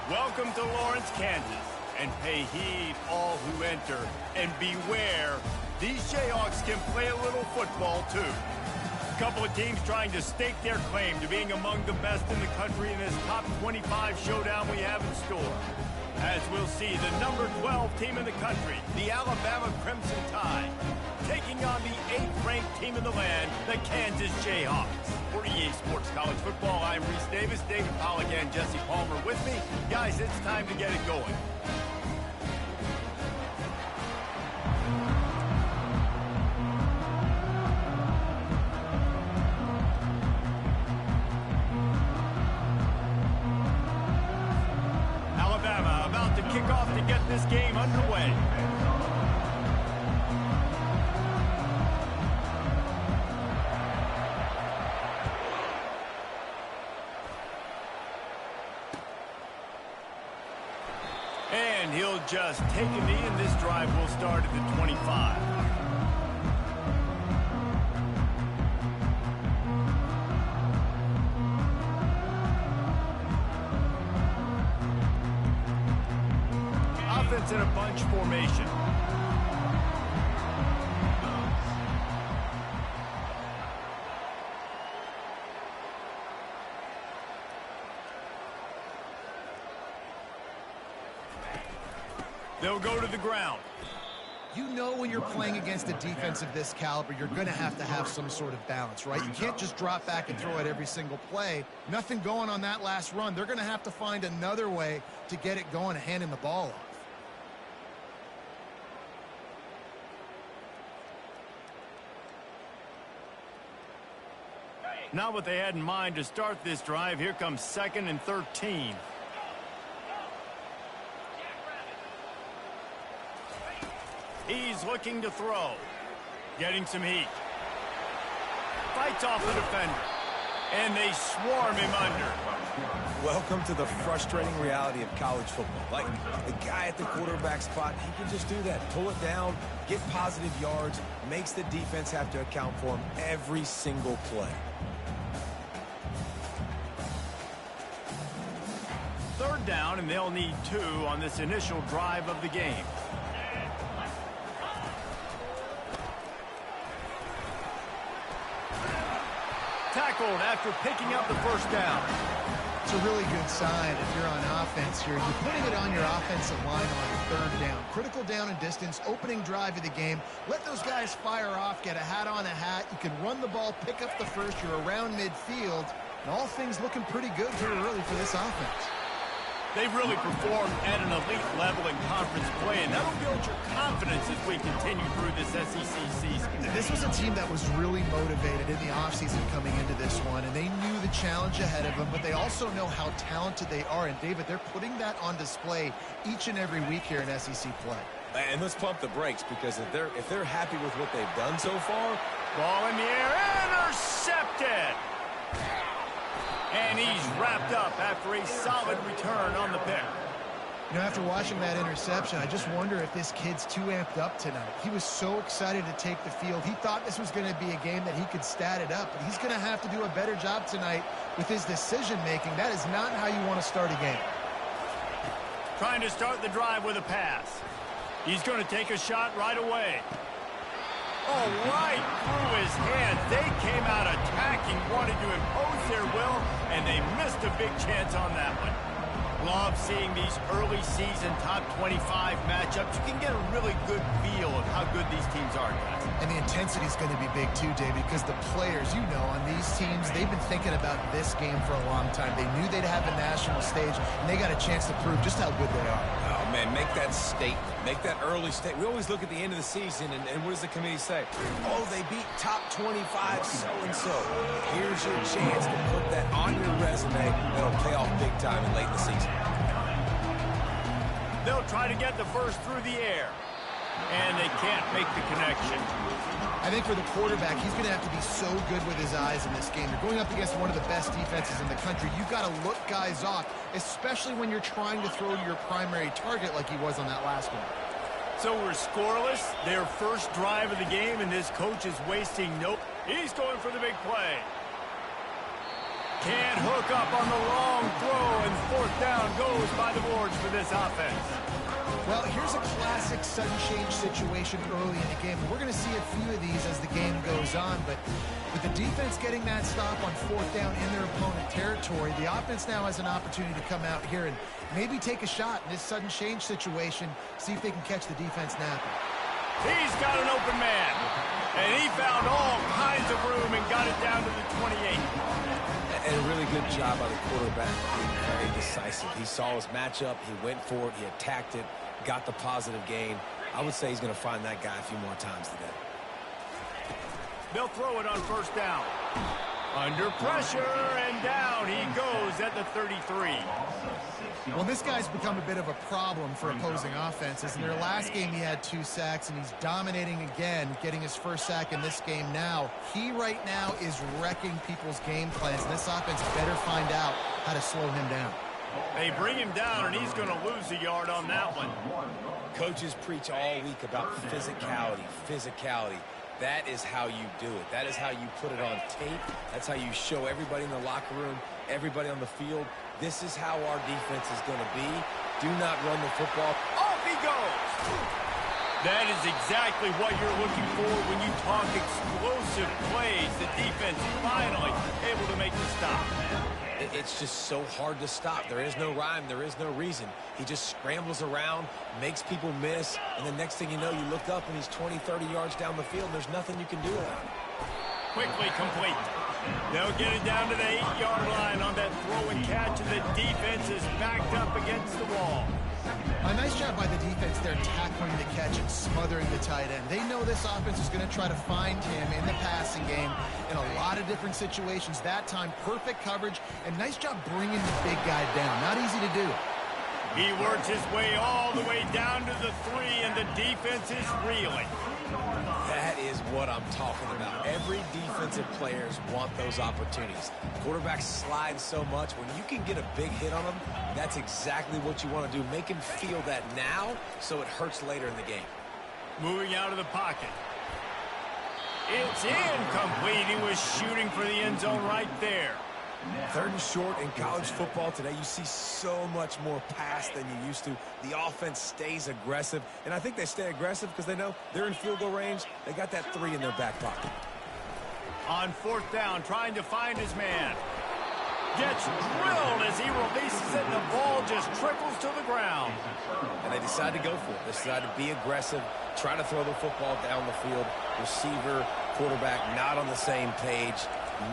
Welcome to Lawrence, Kansas, and pay heed all who enter, and beware, these Jayhawks can play a little football too. A couple of teams trying to stake their claim to being among the best in the country in this top 25 showdown we have in store. As we'll see, the number 12 team in the country, the Alabama Crimson Tide, taking on the 8th-ranked team in the land, the Kansas Jayhawks. For EA Sports College Football, I'm Reese Davis, David Pollack, and Jesse Palmer with me. Guys, it's time to get it going. Alabama about to kick off to get this game underway. And he'll just take a knee, and this drive will start at the 25. Offense in a bunch formation. They'll go to the ground. You know when you're playing against a defense of this caliber, you're going to have some sort of balance, right? You can't just drop back and throw it every single play. Nothing going on that last run. They're going to have to find another way to get it going and handing the ball off. Not what they had in mind to start this drive. Here comes 2nd and 13. He's looking to throw. Getting some heat. Fights off the defender. And they swarm him under. Welcome to the frustrating reality of college football. Like, the guy at the quarterback spot, he can just do that. Pull it down, get positive yards, makes the defense have to account for him every single play. 3rd down, and they'll need 2 on this initial drive of the game. Tackled after picking up the 1st down. It's a really good sign if you're on offense here. You're putting it on your offensive line on 3rd down. Critical down and distance, opening drive of the game. Let those guys fire off, get a hat on a hat. You can run the ball, pick up the 1st. You're around midfield. And all things looking pretty good here early for this offense. They've really performed at an elite level in conference play, and that'll build your confidence as we continue through this SEC season. This was a team that was really motivated in the offseason coming into this one, and they knew the challenge ahead of them, but they also know how talented they are. And, David, they're putting that on display each and every week here in SEC play. And let's pump the brakes, because if they're happy with what they've done so far. Ball in the air, intercepted! And he's wrapped up after a solid return on the pick. You know, after watching that interception, I just wonder if this kid's too amped up tonight. He was so excited to take the field. He thought this was going to be a game that he could stat it up, but he's going to have to do a better job tonight with his decision-making. That is not how you want to start a game. Trying to start the drive with a pass. He's going to take a shot right away. Oh, right through his hands. They came out attacking, wanted to impose their will, and they missed a big chance on that one. Love seeing these early season top 25 matchups. You can get a really good feel of how good these teams are, guys. And the intensity is going to be big too, David, because the players, you know, on these teams, they've been thinking about this game for a long time. They knew they'd have a national stage, and they got a chance to prove just how good they are. Oh, man, make that statement. Make that early statement. We always look at the end of the season, and what does the committee say? Oh, they beat top 25 so-and-so. Here's your chance to put that on your resume. That'll pay off big time in late in the season. They'll try to get the 1st through the air. And they can't make the connection. I think for the quarterback, he's going to have to be so good with his eyes in this game. You're going up against one of the best defenses in the country. You've got to look guys off, especially when you're trying to throw to your primary target like he was on that last one. So we're scoreless. Their 1st drive of the game, and this coach is wasting no. He's going for the big play. Can't hook up on the long throw, and fourth down goes by the boards for this offense. Well, here's a classic sudden change situation early in the game. We're going to see a few of these as the game goes on, but with the defense getting that stop on fourth down in their opponent territory, the offense now has an opportunity to come out here and maybe take a shot in this sudden change situation, see if they can catch the defense napping. He's got an open man, and he found all kinds of room and got it down to the 28. And a really good job by the quarterback being very decisive. He saw his matchup, he went for it, he attacked it, got the positive gain. I would say he's going to find that guy a few more times today. They'll throw it on first down. Under pressure, and down he goes at the 33. Well, this guy's become a bit of a problem for opposing offenses. In their last game, he had 2 sacks, and he's dominating again, getting his first sack in this game now. He right now is wrecking people's game plans, and this offense better find out how to slow him down. They bring him down, and he's going to lose a yard on that one. Coaches preach all week about physicality. That is how you do it. That is how you put it on tape. That's how you show everybody in the locker room, everybody on the field. This is how our defense is going to be. Do not run the football. Off he goes! That is exactly what you're looking for when you talk explosive plays. The defense finally able to make the stop. It's just so hard to stop. There is no rhyme. There is no reason. He just scrambles around, makes people miss, and the next thing you know, you look up and he's 20, 30 yards down the field. There's nothing you can do about it. Quickly complete. They'll get it down to the 8-yard line on that throw and catch, and the defense is backed up against the wall. A nice job by the defense there tackling the catch and smothering the tight end. They know this offense is going to try to find him in the passing game in a lot of different situations. That time, perfect coverage, and nice job bringing the big guy down. Not easy to do. He works his way all the way down to the 3, and the defense is reeling. That is what I'm talking about. Every defensive players want those opportunities. Quarterbacks slide so much. When you can get a big hit on them, that's exactly what you want to do. Make him feel that now so it hurts later in the game. Moving out of the pocket. It's incomplete. He was shooting for the end zone right there. 3rd and short in college football today. You see so much more pass than you used to. The offense stays aggressive, and I think they stay aggressive because they know they're in field goal range. They got that 3 in their back pocket. On 4th down, trying to find his man. Gets drilled as he releases it, and the ball just trickles to the ground. And they decide to go for it. They decide to be aggressive, try to throw the football down the field. Receiver, quarterback not on the same page.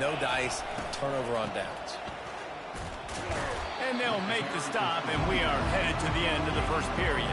No dice, turnover on downs. And they'll make the stop, and we are headed to the end of the first period.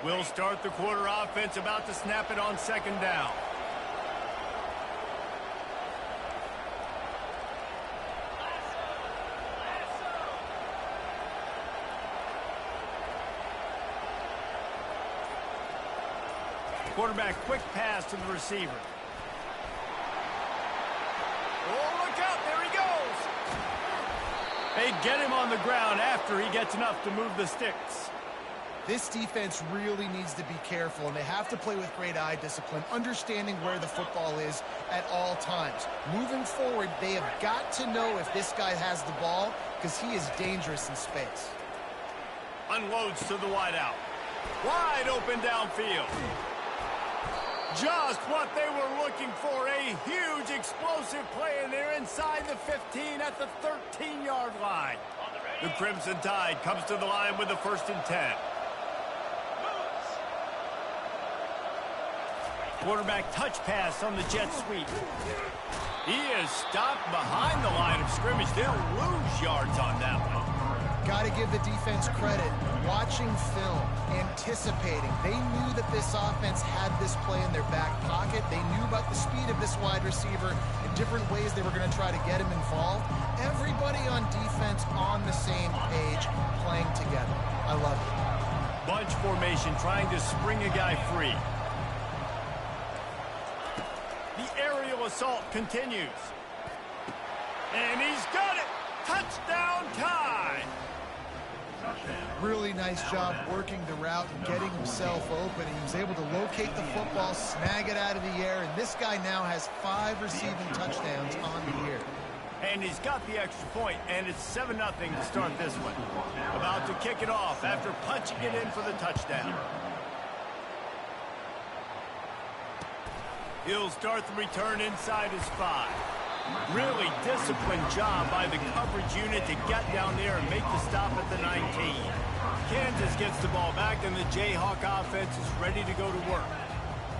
We'll start the quarter offense, about to snap it on 2nd down. Quarterback, quick pass to the receiver. Oh, look out, there he goes. They get him on the ground after he gets enough to move the sticks. This defense really needs to be careful, and they have to play with great eye discipline, understanding where the football is at all times. Moving forward, they have got to know if this guy has the ball, because he is dangerous in space. Unloads to the wideout. Wide open downfield. Just what they were looking for, a huge explosive play, and they're inside the 15 at the 13-yard line. The Crimson Tide comes to the line with the 1st and 10. Quarterback touch pass on the jet sweep. He is stopped behind the line of scrimmage. They'll lose yards on that one. Got to give the defense credit. Watching film, anticipating. They knew that this offense had this play in their back pocket. They knew about the speed of this wide receiver and different ways they were going to try to get him involved. Everybody on defense on the same page, playing together. I love it. Bunch formation, trying to spring a guy free. The aerial assault continues. And he's got it. Touchdown time. Really nice job working the route and getting himself open. He was able to locate the football, snag it out of the air, and this guy now has 5 receiving touchdowns on the year. And he's got the extra point, and it's 7-0 to start this one. About to kick it off after punching it in for the touchdown. He'll start the return inside his 5. Really disciplined job by the coverage unit to get down there and make the stop at the 19. Kansas gets the ball back, and the Jayhawk offense is ready to go to work.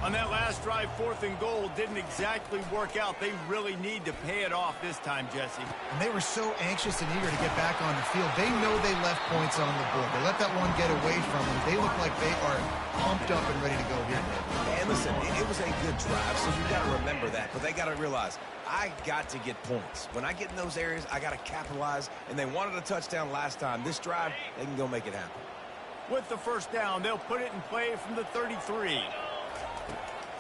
On that last drive, 4th and goal didn't exactly work out. They really need to pay it off this time, Jesse. And they were so anxious and eager to get back on the field. They know they left points on the board. They let that one get away from them. They look like they are pumped up and ready to go here. And listen, it was a good drive, so you got to remember that. But they got to realize, I got to get points. When I get in those areas, I got to capitalize. And they wanted a touchdown last time. This drive, they can go make it happen. With the first down, they'll put it in play from the 33.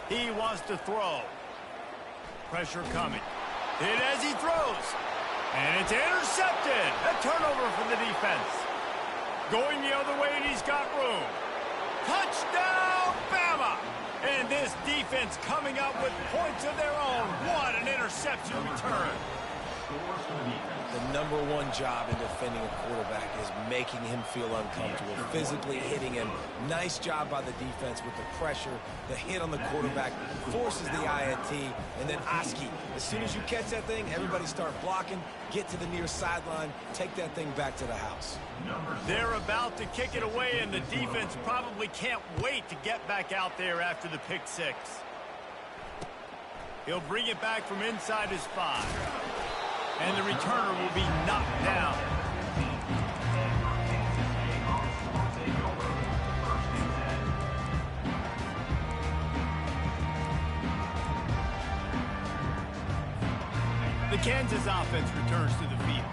He wants to throw. Pressure coming. Hit as he throws. And it's intercepted. A turnover for the defense. Going the other way, and he's got room. Touchdown, Bama! And this defense coming up with points of their own. What an interception return. The #1 job in defending a quarterback is making him feel uncomfortable, physically hitting him. Nice job by the defense with the pressure, the hit on the quarterback, forces the INT, and then Oski. As soon as you catch that thing, everybody start blocking, get to the near sideline, take that thing back to the house. They're about to kick it away, and the defense probably can't wait to get back out there after the pick 6. He'll bring it back from inside his 5. And the returner will be knocked down. The Kansas offense returns to the field.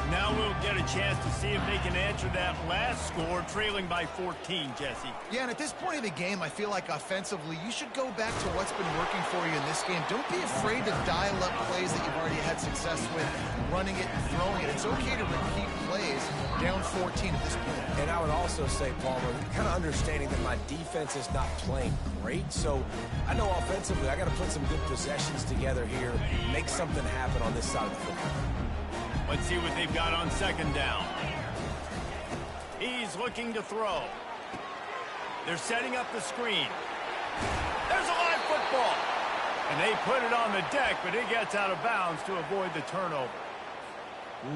Now we'll get a chance to see if they can answer that last score, trailing by 14, Jesse. Yeah, and at this point of the game, I feel like offensively, you should go back to what's been working for you in this game. Don't be afraid to dial up plays that you've already had success with, running it and throwing it. It's okay to repeat plays down 14 at this point. And I would also say, Palmer, kind of understanding that my defense is not playing great, so I know offensively I got to put some good possessions together here, make something happen on this side of the football. Let's see what they've got on 2nd down. He's looking to throw. They're setting up the screen. There's a live football. And they put it on the deck, but it gets out of bounds to avoid the turnover.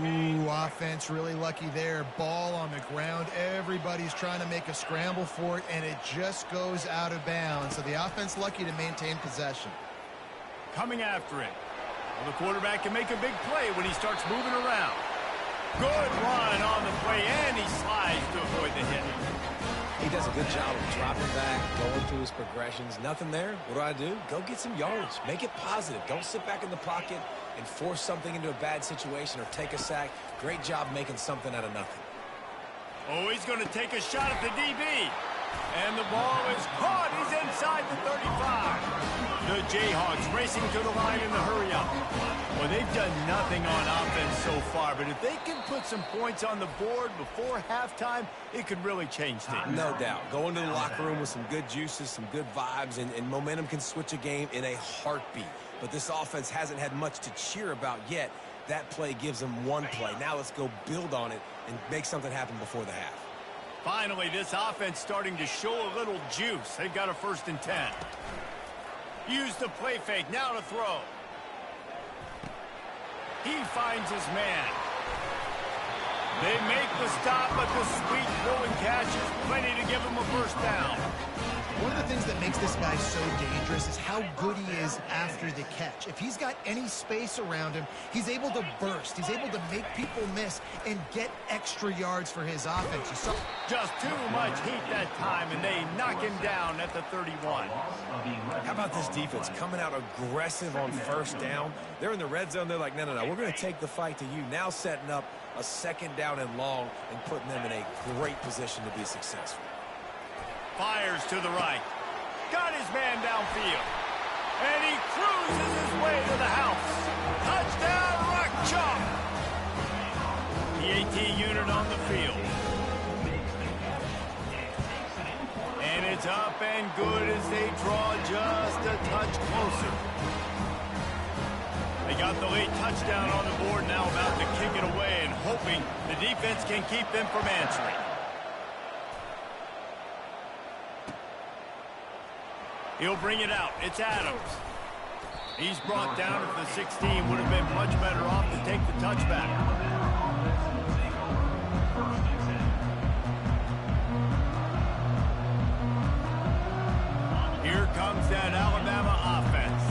Ooh, offense really lucky there. Ball on the ground. Everybody's trying to make a scramble for it, and it just goes out of bounds. So the offense lucky to maintain possession. Coming after it. Well, the quarterback can make a big play when he starts moving around. Good run on the play, and he slides to avoid the hit. He does a good job of dropping back, going through his progressions. Nothing there. What do? Go get some yardage. Make it positive. Don't sit back in the pocket and force something into a bad situation or take a sack. Great job making something out of nothing. Oh, he's going to take a shot at the DB. And the ball is caught. He's inside the 35. The Jayhawks racing to the line in the hurry-up. Well, they've done nothing on offense so far, but if they can put some points on the board before halftime, it could really change things. No doubt. Go into the locker room with some good juices, some good vibes, and momentum can switch a game in a heartbeat. But this offense hasn't had much to cheer about yet. That play gives them one play. Now let's go build on it and make something happen before the half. Finally, this offense starting to show a little juice. They've got a 1st and 10. Use the play fake. Now to throw. He finds his man. They make the stop, but the sweet throw and catch is plenty to give him a 1st down. One of the things that makes this guy so dangerous is how good he is after the catch. If he's got any space around him, he's able to burst. He's able to make people miss and get extra yards for his offense. You saw just too much heat that time, and they knock him down at the 31. How about this defense coming out aggressive on first down? They're in the red zone. They're like, no, we're going to take the fight to you. Now setting up a second down and long and putting them in a great position to be successful. Fires to the right. Got his man downfield. And he cruises his way to the house. Touchdown, Rock Chalk. The AT unit on the field. And it's up and good as they draw just a touch closer. They got the late touchdown on the board, now about to kick it away and hoping the defense can keep them from answering. He'll bring it out. It's Adams. He's brought down at the 16. Would have been much better off to take the touchback. Here comes that Alabama offense.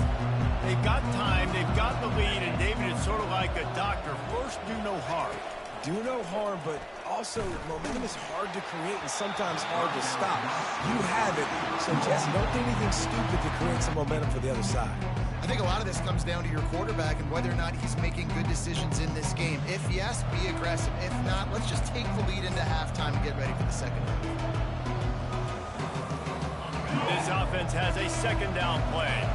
They've got time. They've got the lead. And David, it's sort of like a doctor. First, do no harm. Do no harm, but also momentum is hard to create and sometimes hard to stop. You have it, so Jesse, don't do anything stupid to create some momentum for the other side. I think a lot of this comes down to your quarterback and whether or not he's making good decisions in this game. If yes, be aggressive. If not, let's just take the lead into halftime and get ready for the second half. This offense has a second down play.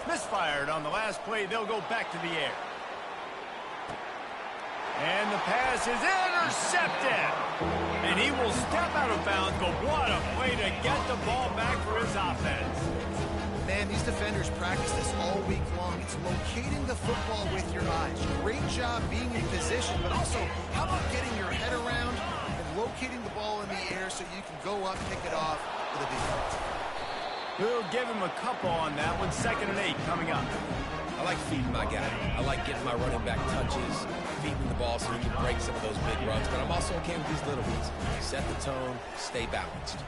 Misfired on the last play. They'll go back to the air. And the pass is intercepted. And he will step out of bounds, but what a play to get the ball back for his offense. Man, these defenders practice this all week long. It's locating the football with your eyes. Great job being in position, but also how about getting your head around and locating the ball in the air so you can go up, pick it off for the defense. We'll give him a couple on that one. 2nd and 8 coming up. I like feeding my guy. I like getting my running back touches, feeding the ball so he can break some of those big runs. But I'm also okay with these little ones. Set the tone, stay balanced.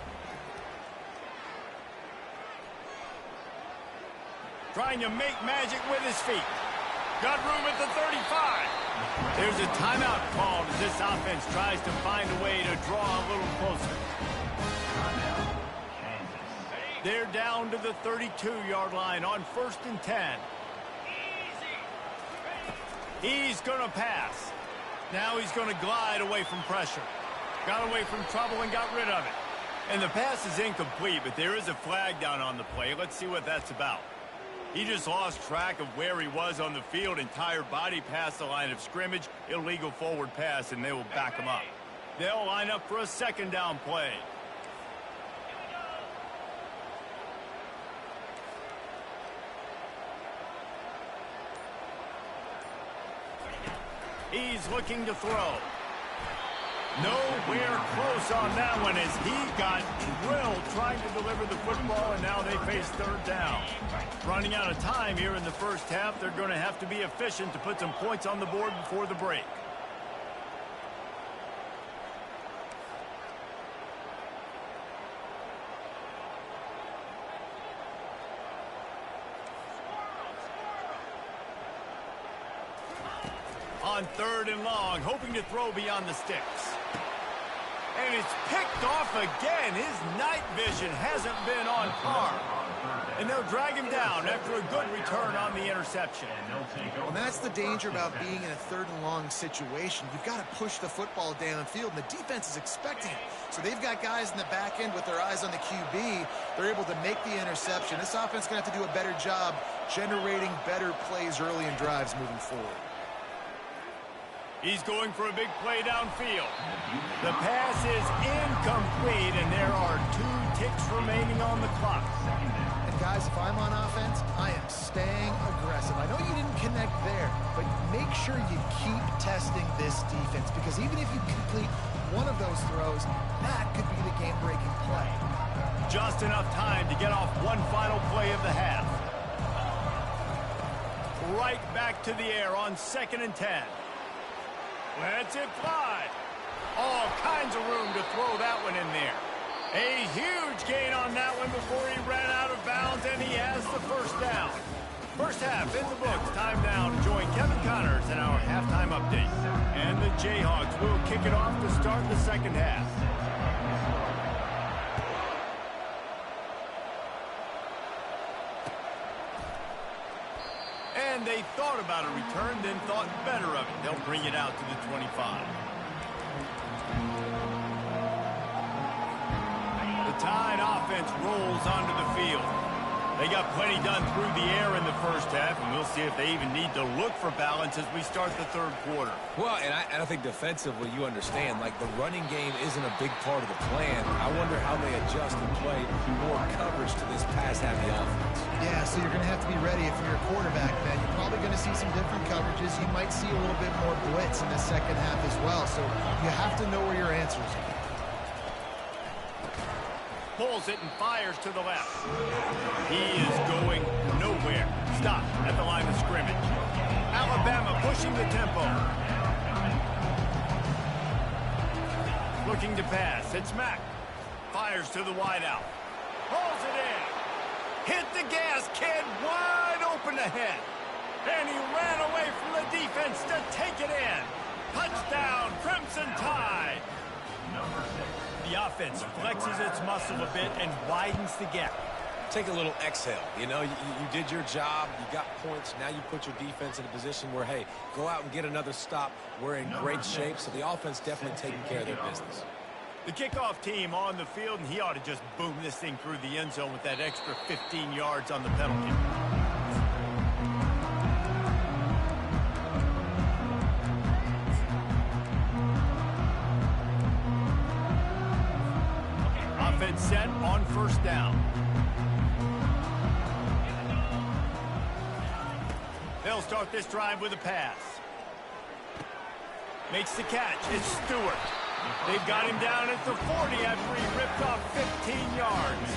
Trying to make magic with his feet. Got room at the 35. There's a timeout called as this offense tries to find a way to draw a little closer. They're down to the 32-yard line on 1st and 10. He's going to pass. Now he's going to glide away from pressure. Got away from trouble and got rid of it. And the pass is incomplete, but there is a flag down on the play. Let's see what that's about. He just lost track of where he was on the field. Entire body past the line of scrimmage. Illegal forward pass, and they will back him up. They'll line up for a 2nd down play. He's looking to throw. Nowhere close on that one as he got drilled trying to deliver the football, and now they face 3rd down. Running out of time here in the first half, they're going to have to be efficient to put some points on the board before the break. On 3rd and long, hoping to throw beyond the sticks. And it's picked off again. His night vision hasn't been on par. And they'll drag him down after a good return on the interception. Well, that's the danger about being in a 3rd and long situation. You've got to push the football downfield, and the defense is expecting it. So they've got guys in the back end with their eyes on the QB. They're able to make the interception. This offense is going to have to do a better job generating better plays early in drives moving forward. He's going for a big play downfield. The pass is incomplete, and there are 2 ticks remaining on the clock. And guys, if I'm on offense, I am staying aggressive. I know you didn't connect there, but make sure you keep testing this defense, because even if you complete one of those throws, that could be the game-breaking play. Just enough time to get off one final play of the half. Right back to the air on 2nd and 10. Let's it fly. All kinds of room to throw that one in there. A huge gain on that one before he ran out of bounds, and he has the first down. First half in the books. Time now to join Kevin Connors in our halftime update. And the Jayhawks will kick it off to start the second half. And they thought about a return, then thought better of it. They'll bring it out to the 25. The Tide offense rolls onto the field. They got plenty done through the air in the first half, and we'll see if they even need to look for balance as we start the third quarter. Well, and I think defensively, you understand, like the running game isn't a big part of the plan. I wonder how they adjust and play more coverage to this pass-happy offense. Yeah, so you're going to have to be ready if you're a quarterback, Ben. You're probably going to see some different coverages. You might see a little bit more blitz in the second half as well, so you have to know where your answers are. Pulls it and fires to the left. He is going nowhere. Stop at the line of scrimmage. Alabama pushing the tempo. Looking to pass. It's Mack. Fires to the wideout. Pulls it in. Hit the gas, kid. Wide open ahead. And he ran away from the defense to take it in. Touchdown, Crimson Tide. The offense flexes its muscle a bit and widens the gap. Take a little exhale. You know, you did your job. You got points. Now you put your defense in a position where, hey, go out and get another stop. We're in great shape, so the offense definitely taking care of their business. The kickoff team on the field, and he ought to just boom this thing through the end zone with that extra 15 yards on the penalty. Offense set on first down. They'll start this drive with a pass. Makes the catch. It's Stewart. They've got him down at the 40 after he ripped off 15 yards.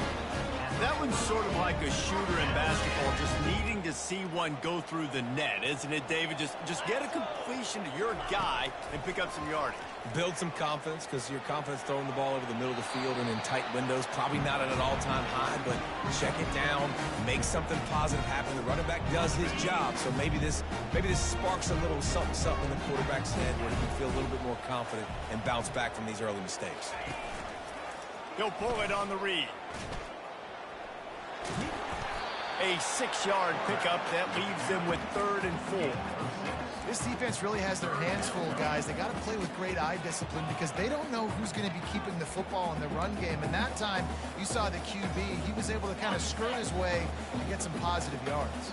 That one's sort of like a shooter in basketball, just needing to see one go through the net, isn't it, David? Just get a completion to your guy and pick up some yardage. Build some confidence, because your confidence throwing the ball over the middle of the field and in tight windows, probably not at an all-time high, but check it down, make something positive happen. The running back does his job, so maybe this sparks a little something in the quarterback's head where he can feel a little bit more confident and bounce back from these early mistakes. He'll pull it on the read. A 6-yard pickup that leaves them with 3rd and 4. This defense really has their hands full, guys. They got to play with great eye discipline because they don't know who's going to be keeping the football in the run game. And that time, you saw the QB. He was able to kind of skirt his way and get some positive yards.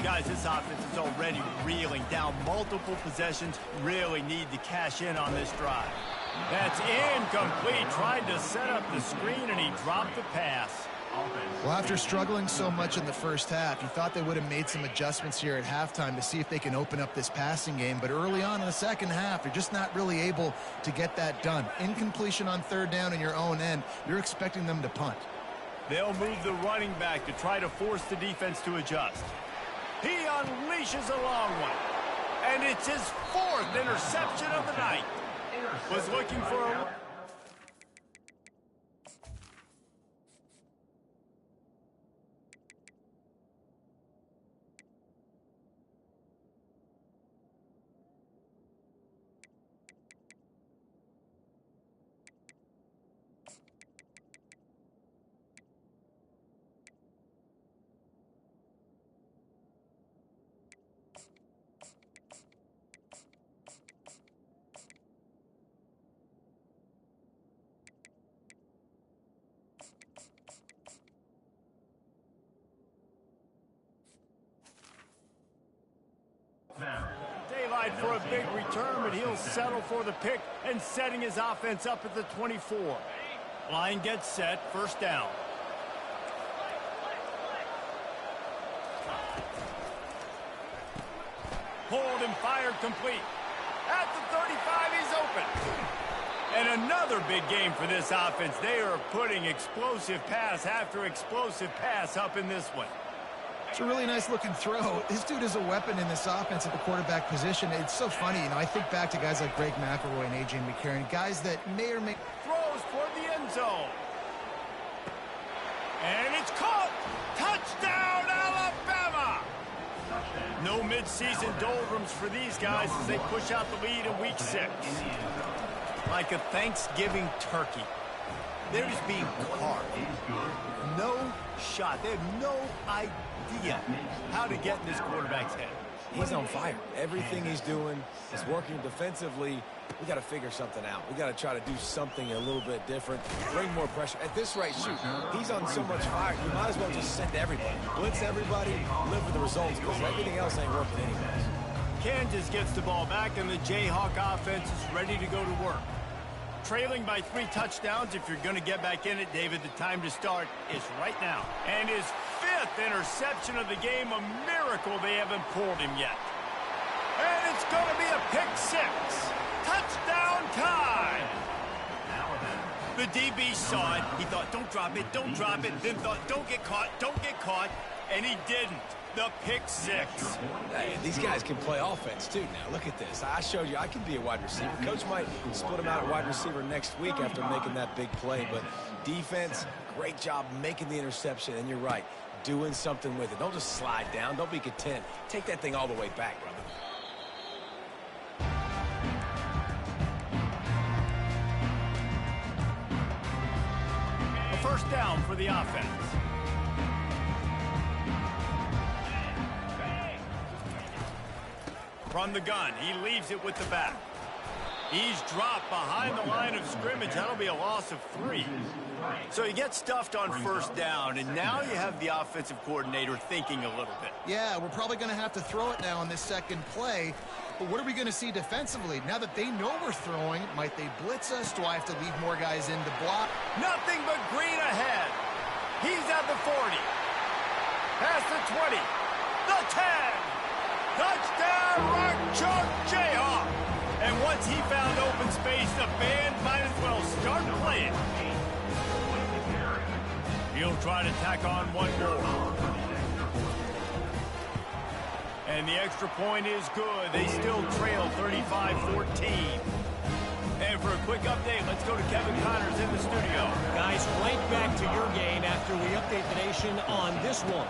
Guys, this offense is already reeling down multiple possessions. Really need to cash in on this drive. That's incomplete. Tried to set up the screen, and he dropped the pass. Well, after struggling so much in the first half, you thought they would have made some adjustments here at halftime to see if they can open up this passing game. But early on in the second half, they're just not really able to get that done. Incompletion on 3rd down in your own end, you're expecting them to punt. They'll move the running back to try to force the defense to adjust. He unleashes a long one. And it's his 4th interception of the night. Was looking for a... Daylight for a big return, but he'll settle for the pick and setting his offense up at the 24. Line gets set, first down. Pulled and fired complete. At the 35, he's open. And another big game for this offense. They are putting explosive pass after explosive pass up in this one. It's a really nice looking throw. This dude is a weapon in this offense at the quarterback position. It's so funny, you know, I think back to guys like Greg McElroy and A.J. McCarron, guys that may or may... Throws toward the end zone. And it's caught. Touchdown, Alabama! No midseason doldrums for these guys as they push out the lead in week 6. Like a Thanksgiving turkey. They're just being carved. No shot. They have no idea how to get in this quarterback's head. He's on fire. Everything he's doing is working defensively. We got to figure something out. We got to try to do something a little bit different. Bring more pressure. At this rate, shoot, he's on so much fire. You might as well just send everybody. Blitz everybody, live with the results, because everything else ain't working anyways. Kansas gets the ball back, and the Jayhawk offense is ready to go to work. Trailing by 3 touchdowns. If you're going to get back in it, David, the time to start is right now. And his 5th interception of the game, a miracle they haven't pulled him yet. And it's going to be a pick 6. Touchdown time. The DB saw it. He thought, don't drop it, don't drop it. Then thought, don't get caught, and he didn't. The pick 6. Hey, these guys can play offense, too. Now, look at this. I showed you I can be a wide receiver. Coach might split him out at wide receiver next week after making that big play. But defense, great job making the interception. And you're right, doing something with it. Don't just slide down. Don't be content. Take that thing all the way back, brother. A first down for the offense. From the gun, he leaves it with the back. He's dropped behind the line of scrimmage. That'll be a loss of 3. So he gets stuffed on first down, and now you have the offensive coordinator thinking a little bit. Yeah, we're probably going to have to throw it now on this second play. But what are we going to see defensively? Now that they know we're throwing, might they blitz us? Do I have to leave more guys in to block? Nothing but green ahead. He's at the 40. Past the 20. The 10. Touchdown, Rock Chalk Jayhawk. And once he found open space, the band might as well start playing. He'll try to tack on one more. And the extra point is good. They still trail 35-14. And for a quick update, let's go to Kevin Connors in the studio. Guys, right back to your game after we update the nation on this one.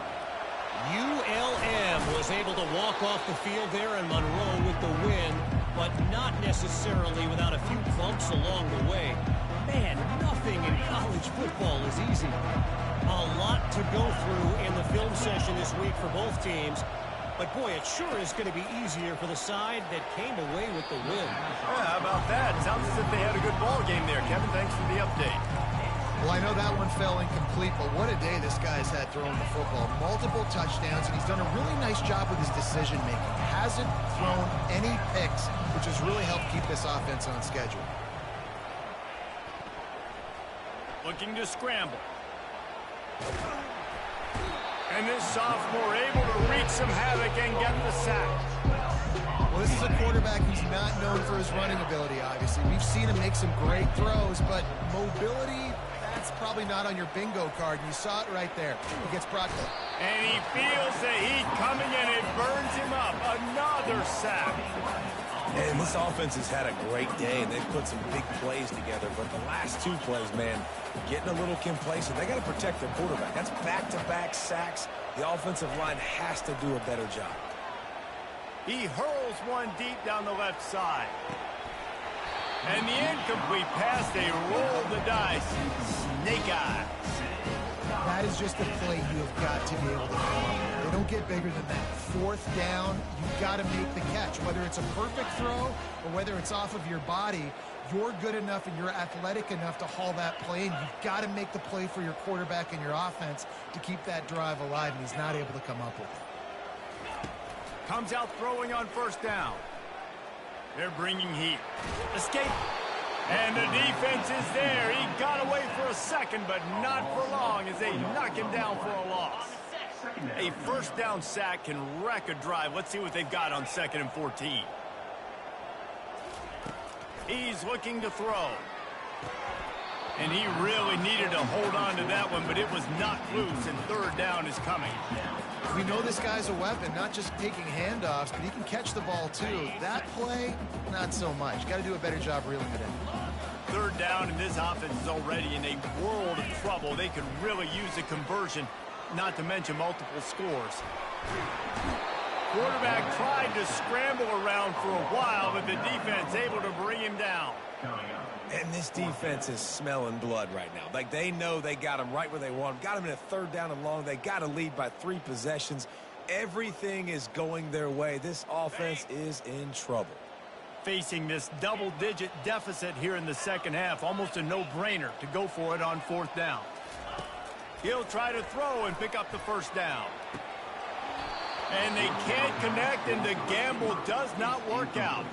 ULM was able to walk off the field there in Monroe with the win, but not necessarily without a few bumps along the way. Man, nothing in college football is easy. A lot to go through in the film session this week for both teams. But, boy, it sure is going to be easier for the side that came away with the win. Yeah, how about that? Sounds as if they had a good ball game there. Kevin, thanks for the update. Well, I know that one fell incomplete, but what a day this guy's had throwing the football. Multiple touchdowns, and he's done a really nice job with his decision-making. Hasn't thrown any picks, which has really helped keep this offense on schedule. Looking to scramble. And this sophomore able to wreak some havoc and get the sack. Well, this is a quarterback who's not known for his running ability, obviously. We've seen him make some great throws, but mobility, that's probably not on your bingo card. And you saw it right there. He gets brought to... And he feels the heat coming, and it burns him up. Another sack. And this offense has had a great day, and they've put some big plays together. But the last 2 plays, man, getting a little complacent. They got to protect their quarterback. That's back-to-back sacks. The offensive line has to do a better job. He hurls one deep down the left side. And the incomplete pass, they roll the dice. Snake eye. That is just a play you have got to be able to come up with. They don't get bigger than that. 4th down, you've got to make the catch. Whether it's a perfect throw or whether it's off of your body, you're good enough and you're athletic enough to haul that play, and you've got to make the play for your quarterback and your offense to keep that drive alive, and he's not able to come up with it. Comes out throwing on first down. They're bringing heat. Escape. And the defense is there. He got away for a second, but not for long as they knock him down for a loss. A first down sack can wreck a drive. Let's see what they've got on 2nd and 14. He's looking to throw. And he really needed to hold on to that one, but it was not loose, and third down is coming. We know this guy's a weapon, not just taking handoffs, but he can catch the ball too. That play, not so much. Got to do a better job reeling it in. Third down, and this offense is already in a world of trouble. They could really use a conversion, not to mention multiple scores. Quarterback tried to scramble around for a while, but the defense able to bring him down. And this defense is smelling blood right now. Like, they know they got him right where they want him. Got him in a third down and long. They got to lead by 3 possessions. Everything is going their way. This offense is in trouble. Facing this double-digit deficit here in the second half, almost a no-brainer to go for it on fourth down. He'll try to throw and pick up the first down. And they can't connect, and the gamble does not work out.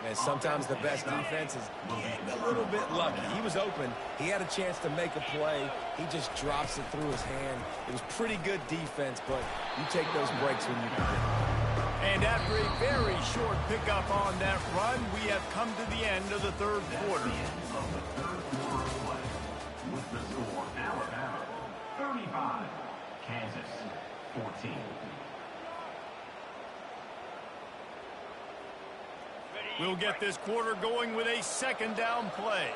And sometimes the best defense is getting a little bit lucky. He was open. He had a chance to make a play. He just drops it through his hand. It was pretty good defense, but you take those breaks when you can. And after a very short pickup on that run, we have come to the end of the third quarter. With the score, Alabama 35, Kansas 14. We'll get this quarter going with a second down play.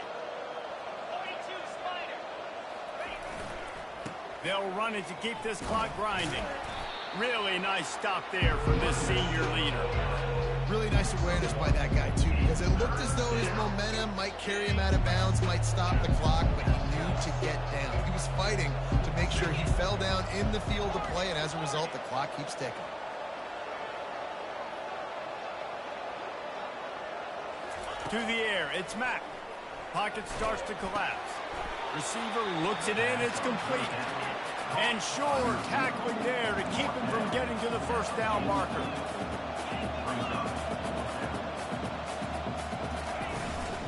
They'll run it to keep this clock grinding. Really nice stop there from this senior leader. Really nice awareness by that guy, too, because it looked as though his momentum might carry him out of bounds, might stop the clock, but he knew to get down. He was fighting to make sure he fell down in the field of play, and as a result, the clock keeps ticking. To the air, it's Mack. Pocket starts to collapse. Receiver looks it in, it's complete. And sure, tackling there to keep him from getting to the first down marker.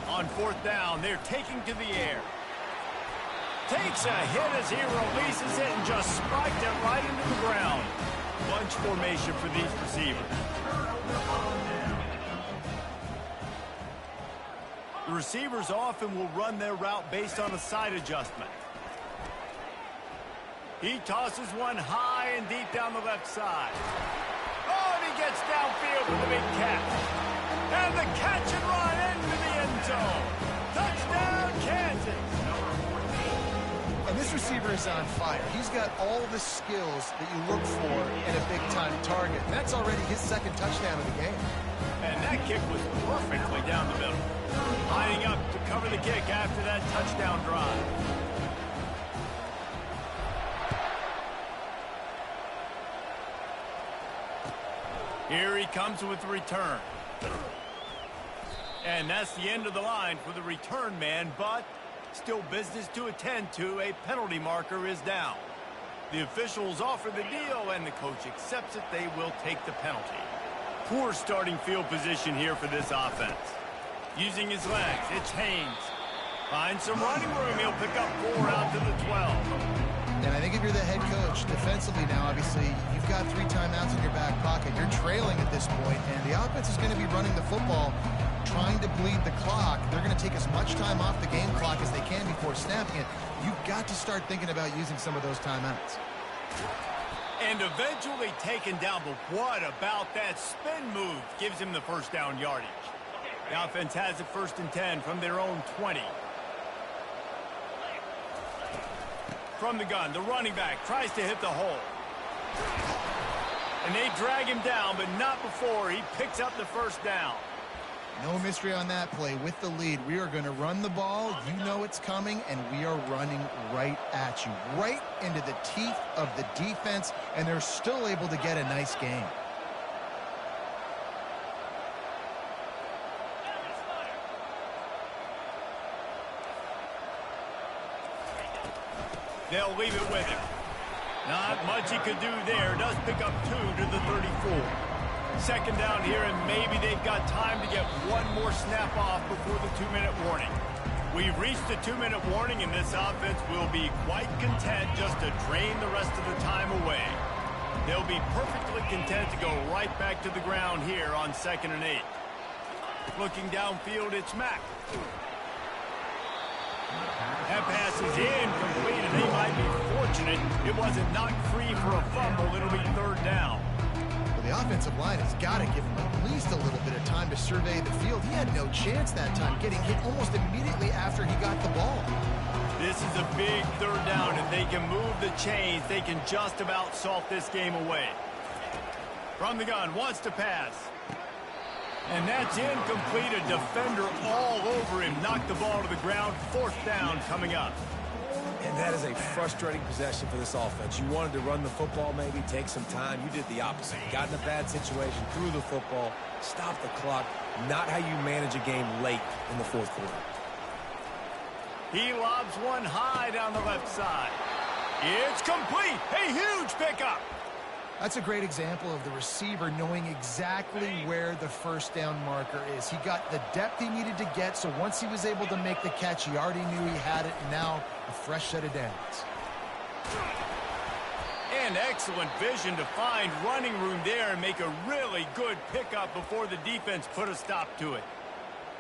On fourth down, they're taking to the air. Takes a hit as he releases it and just spiked it right into the ground. Bunch formation for these receivers. The receivers often will run their route based on a side adjustment. He tosses one high and deep down the left side. Oh, and he gets downfield with a big catch. And the catch and run into the end zone. Touchdown, Kansas. And this receiver is on fire. He's got all the skills that you look for in a big-time target. And that's already his second touchdown of the game. And that kick was perfectly down the middle. Lining up to cover the kick after that touchdown drive. Here he comes with the return. And that's the end of the line for the return man, but still business to attend to. A penalty marker is down. The officials offer the deal, and the coach accepts it. They will take the penalty. Poor starting field position here for this offense. Using his legs, it's Haynes. Finds some running room. He'll pick up 4 out to the 12. And I think if you're the head coach, defensively now, obviously, you've got 3 timeouts in your back pocket. You're trailing at this point, and the offense is going to be running the football, trying to bleed the clock. They're going to take as much time off the game clock as they can before snapping it. You've got to start thinking about using some of those timeouts. And eventually taken down, but what about that spin move? Gives him the first down yardage. The offense has it 1st and 10 from their own 20. From the gun, the running back tries to hit the hole. And they drag him down, but not before he picks up the first down. No mystery on that play. With the lead, we are going to run the ball. You know it's coming, and we are running right at you, right into the teeth of the defense, and they're still able to get a nice gain. They'll leave it with him. Not much he could do there. Does pick up 2 to the 34. Second down here, and maybe they've got time to get one more snap off before the 2-minute warning. We've reached the 2-minute warning, and this offense will be quite content just to drain the rest of the time away. They'll be perfectly content to go right back to the ground here on 2nd and 8. Looking downfield, it's Mack. That pass is incomplete, and they might be fortunate it wasn't knocked free for a fumble. It'll be third down. Well, the offensive line has got to give him at least a little bit of time to survey the field. He had no chance that time, getting hit almost immediately after he got the ball. This is a big third down. If they can move the chains, they can just about salt this game away. From the gun, wants to pass. And that's incomplete. A defender all over him. Knocked the ball to the ground. Fourth down coming up. And that is a frustrating possession for this offense. You wanted to run the football, maybe take some time. You did the opposite. You got in a bad situation, threw the football, stopped the clock. Not how you manage a game late in the fourth quarter. He lobs one high down the left side. It's complete. A huge pickup. That's a great example of the receiver knowing exactly where the first down marker is. He got the depth he needed to get, so once he was able to make the catch, he already knew he had it, and now a fresh set of downs. And excellent vision to find running room there and make a really good pickup before the defense put a stop to it.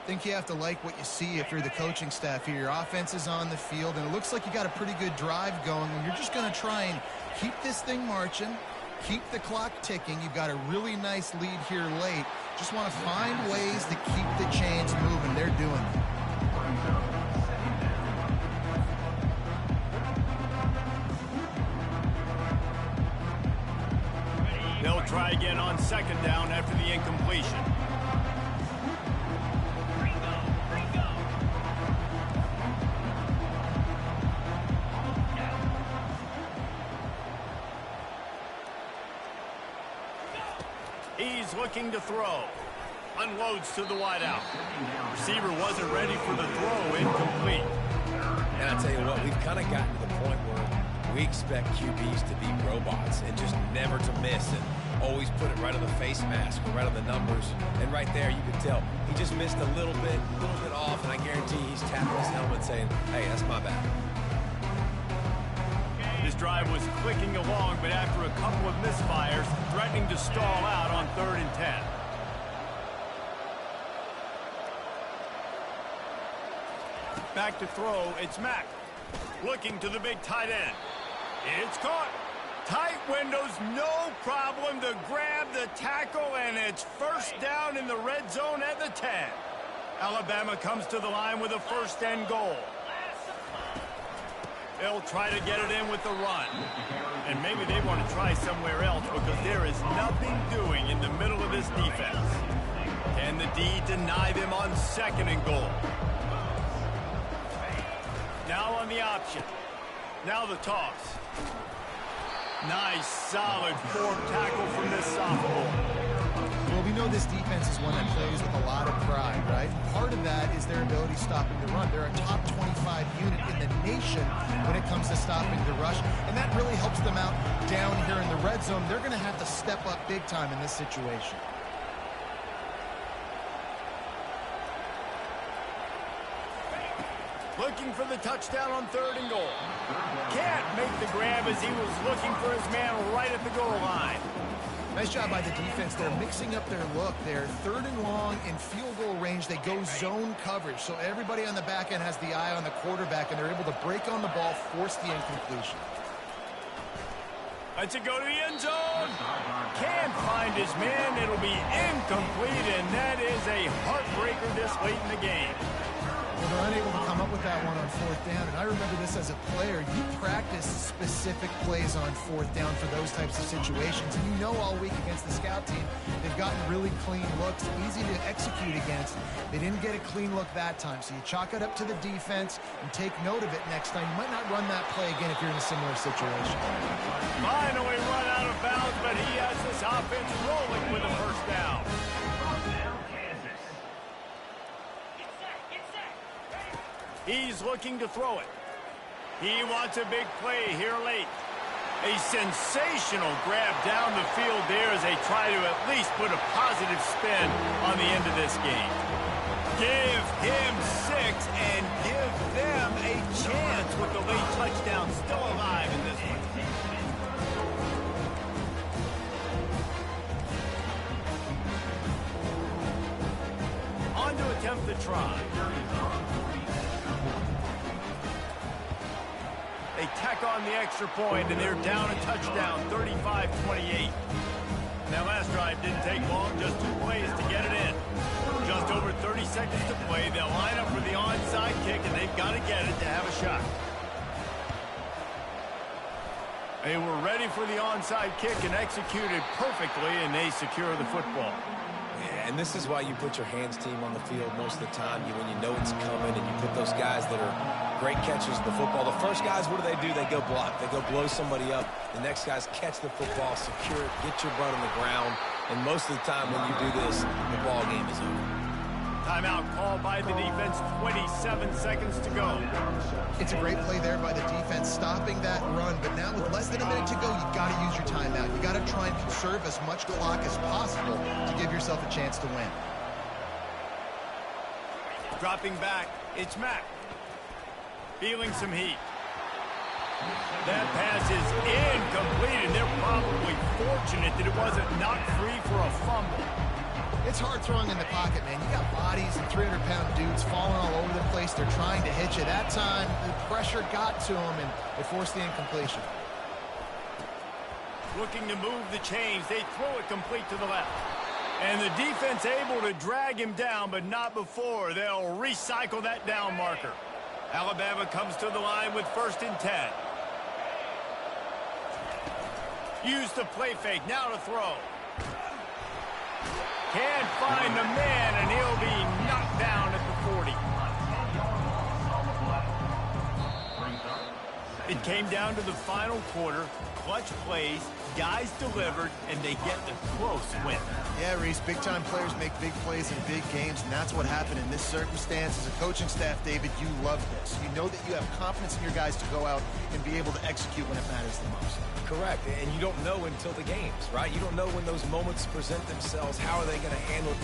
I think you have to like what you see if you're the coaching staff here. Your offense is on the field, and it looks like you got a pretty good drive going, and you're just going to try and keep this thing marching. Keep the clock ticking. You've got a really nice lead here late. Just want to find ways to keep the chains moving. They're doing it. They'll try again on second down after the incompletion. He's looking to throw. Unloads to the wideout. Receiver wasn't ready for the throw. Incomplete. And I tell you what, we've kind of gotten to the point where we expect QBs to be robots and just never to miss and always put it right on the face mask or right on the numbers. And right there, you could tell he just missed a little bit off, and I guarantee he's tapping his helmet saying, hey, that's my bad. This drive was clicking along, but after a couple of misfires, threatening to stall out on 3rd and 10. Back to throw, it's Mack. Looking to the big tight end. It's caught. Tight windows, no problem to grab the tackle, and it's first down in the red zone at the 10. Alabama comes to the line with a 1st and goal. They'll try to get it in with the run. And maybe they want to try somewhere else because there is nothing doing in the middle of this defense. Can the D deny them on 2nd and goal? Now on the option. Now the toss. Nice, solid form tackle from this sophomore. Well, we know this defense is one that plays with a lot of pride, right? Part of that is their ability stopping the run. They're a top 25 unit in the nation when it comes to stopping the rush, and that really helps them out down here in the red zone. They're going to have to step up big time in this situation. Looking for the touchdown on 3rd and goal. Can't make the grab as he was looking for his man right at the goal line. Nice job by the defense. They're mixing up their look. They're 3rd and long in field goal range. They go zone coverage. So everybody on the back end has the eye on the quarterback, and they're able to break on the ball, force the incompletion. Let's it go to the end zone. Can't find his man. It'll be incomplete, and that is a heartbreaker this late in the game. Well, they're unable to come up with that one on 4th down, and I remember this as a player. You practice specific plays on 4th down for those types of situations, and you know all week against the scout team, they've gotten really clean looks, easy to execute against. They didn't get a clean look that time, so you chalk it up to the defense and take note of it next time. You might not run that play again if you're in a similar situation. Finally run out of bounds, but he has this offense rolling with a 1st down. He's looking to throw it. He wants a big play here late. A sensational grab down the field there as they try to at least put a positive spin on the end of this game. Give him 6 and give them a chance with the late touchdown still alive in this one. On to attempt the try. They tack on the extra point, and they're down a touchdown, 35-28. That last drive didn't take long, just 2 plays to get it in. Just over 30 seconds to play. They'll line up for the onside kick, and they've got to get it to have a shot. They were ready for the onside kick and executed perfectly, and they secure the football. Yeah, and this is why you put your hands team on the field most of the time. When you know it's coming, and you put those guys that are great catchers of the football. The first guys, what do? They go block. They go blow somebody up. The next guys catch the football, secure it, get your butt on the ground. And most of the time when you do this, the ball game is over. Timeout called by the defense, 27 seconds to go. It's a great play there by the defense, stopping that run. But now with less than a minute to go, you got to use your timeout. You got to try and conserve as much clock as possible to give yourself a chance to win. Dropping back, it's Mack. Feeling some heat. That pass is incomplete, and they're probably fortunate that it wasn't knocked free for a fumble. It's hard throwing in the pocket, man. You got bodies and 300-pound dudes falling all over the place. They're trying to hit you. That time, the pressure got to them, and it forced the incompletion. Looking to move the chains. They throw it complete to the left. And the defense able to drag him down, but not before. They'll recycle that down marker. Alabama comes to the line with 1st and 10. Use the play fake. Now to throw. Can't find the man, and he'll be knocked down at the 40. It came down to the final quarter. Clutch plays, guys delivered, and they get the close win. Yeah, Reese, big-time players make big plays in big games, and that's what happened in this circumstance. As a coaching staff, David, you love this. You know that you have confidence in your guys to go out and be able to execute when it matters the most. Correct, and you don't know until the games, right? You don't know when those moments present themselves. How are they going to handle it?